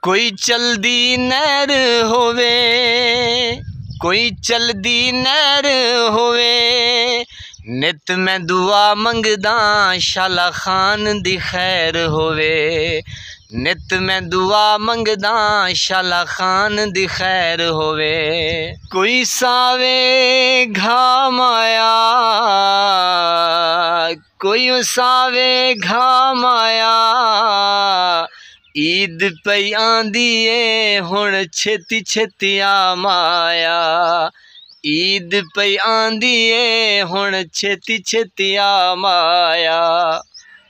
कोई चलदी नहर होवे, कोई चलदी नहर होवे, नित मैं दुआ मंगदा शाला खान दी खैर होवे। नित मैं दुआ मंगदा शाला खान दी खैर होवे। कोई सावे घा माया, कोई सावे घा माया, ईद पई आंदी ए हुण छेती छेती आ माया। ईद पई आंदी ए हुण छेती छेती आ माया।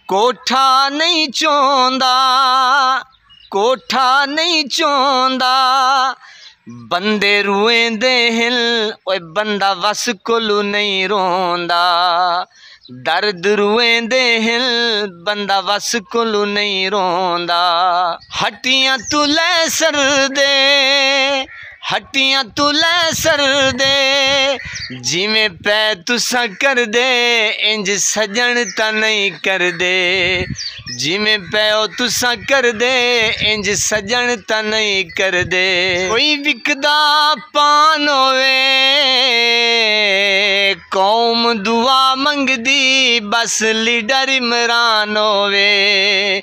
कोठा नहीं चोंदा, कोठा नहीं चोंदा, बंदे रुएंदे हिल, ओए बंदा वस कोलू नहीं रोंदा। दर्द रुएंदे हिल, बंदा वस कोलू नहीं रोंदा। हट्टियां तू लै सरदे, हट्टियां तू लै सरदे, जिवें पै तुसां करदे इंज सजन तां नहीं करदे। जिवें पै तुसां करदे इंज सजन तां नहीं करदे। कोई विकदा पान होवे, कौम दुआ मंगदी बस लीडर इमरान होवे।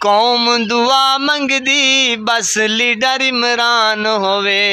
कौम दुआ मंगदी बस लीडर इमरान होवे।